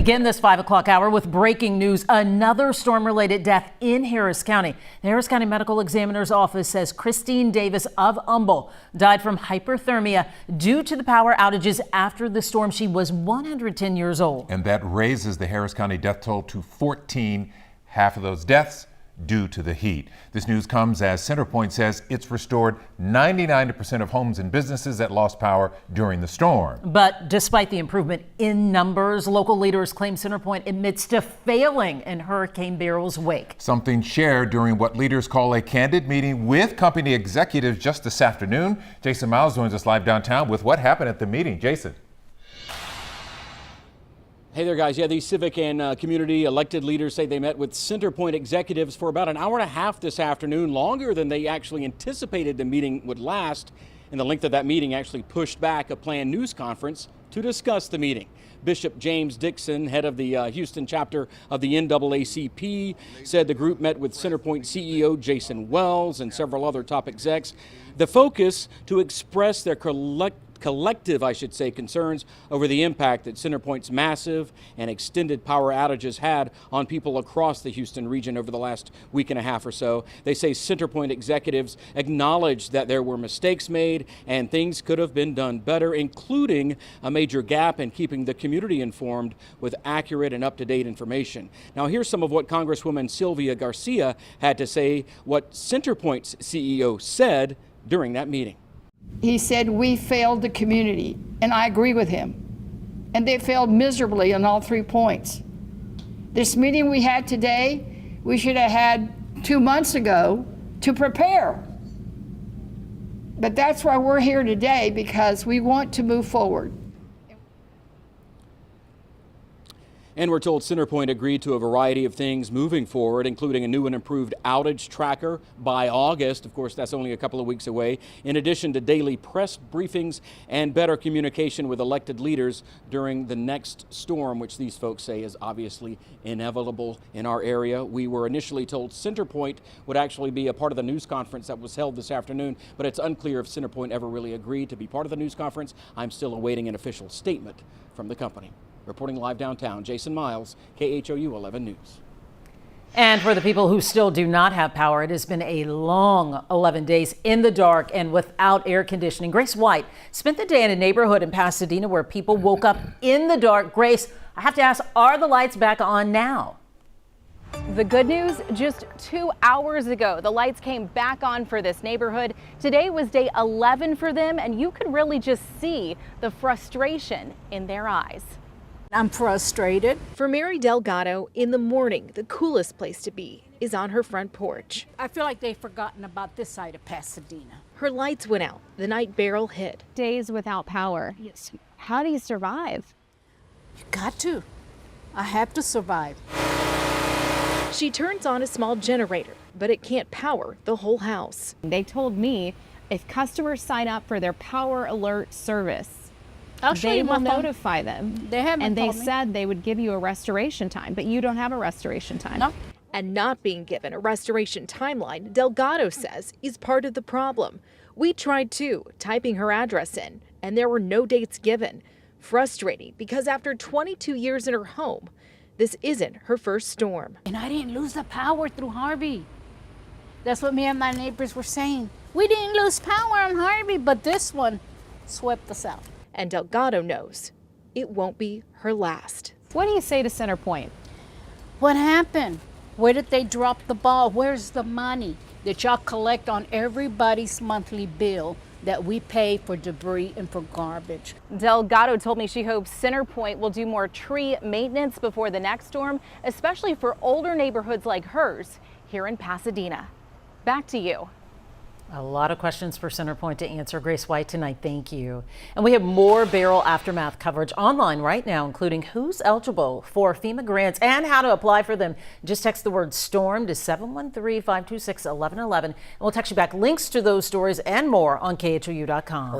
begin this 5 o'clock hour with breaking news. Another storm-related death in Harris County. The Harris County Medical Examiner's Office says Christine Davis of Humble died from hyperthermia due to the power outages after the storm. She was 110 years old. And that raises the Harris County death toll to 14. Half of those deaths due to the heat. This news comes as CenterPoint says it's restored 99% of homes and businesses that lost power during the storm. But despite the improvement in numbers, local leaders claim CenterPoint admits to failing in Hurricane Beryl's wake. Something shared during what leaders call a candid meeting with company executives just this afternoon. Jason Wells joins us live downtown with what happened at the meeting. Jason. Hey there, guys. Yeah, these civic and community elected leaders say they met with CenterPoint executives for about an hour and a half this afternoon, longer than they actually anticipated the meeting would last. And the length of that meeting actually pushed back a planned news conference to discuss the meeting. Bishop James Dixon, head of the Houston chapter of the NAACP, said the group met with CenterPoint CEO Jason Wells and several other top execs. The focus to express their collective, concerns over the impact that CenterPoint's massive and extended power outages had on people across the Houston region over the last week and a half or so. They say CenterPoint executives acknowledged that there were mistakes made and things could have been done better, including a major gap in keeping the community informed with accurate and up-to-date information. Now, here's some of what Congresswoman Sylvia Garcia had to say, what CenterPoint's CEO said during that meeting. He said, we failed the community, and I agree with him. And they failed miserably on all 3 points. This meeting we had today, we should have had 2 months ago to prepare. But that's why we're here today, because we want to move forward. And we're told CenterPoint agreed to a variety of things moving forward, including a new and improved outage tracker by August. Of course, that's only a couple of weeks away. In addition to daily press briefings and better communication with elected leaders during the next storm, which these folks say is obviously inevitable in our area. We were initially told CenterPoint would actually be a part of the news conference that was held this afternoon, but it's unclear if CenterPoint ever really agreed to be part of the news conference. I'm still awaiting an official statement from the company. Reporting live downtown, Jason Miles, KHOU 11 News. And for the people who still do not have power, it has been a long 11 days in the dark and without air conditioning. Grace White spent the day in a neighborhood in Pasadena where people woke up in the dark. Grace, I have to ask, are the lights back on now? The good news, just 2 hours ago, the lights came back on for this neighborhood. Today was day 11 for them, and you could really just see the frustration in their eyes. I'm frustrated. For Mary Delgado, in the morning, the coolest place to be is on her front porch. I feel like they've forgotten about this side of Pasadena. Her lights went out the night Beryl hit. Days without power. Yes. How do you survive? You got to. I have to survive. She turns on a small generator, but it can't power the whole house. They told me if customers sign up for their Power Alert service, they will notify them. They haven't and they told me. said they would give you a restoration time, but you don't have a restoration time. No. And not being given a restoration timeline, Delgado says, is part of the problem. We tried too, typing her address in, and there were no dates given. Frustrating because after 22 years in her home, this isn't her first storm. And I didn't lose the power through Harvey. That's what me and my neighbors were saying. We didn't lose power on Harvey, but this one swept us out. And Delgado knows it won't be her last. What do you say to CenterPoint? What happened? Where did they drop the ball? Where's the money that y'all collect on everybody's monthly bill that we pay for debris and for garbage? Delgado told me she hopes CenterPoint will do more tree maintenance before the next storm, especially for older neighborhoods like hers here in Pasadena. Back to you. A lot of questions for CenterPoint to answer. Grace White tonight, thank you. And we have more Beryl aftermath coverage online right now, including who's eligible for FEMA grants and how to apply for them. Just text the word STORM to 713-526-1111 and we'll text you back links to those stories and more on KHOU.com.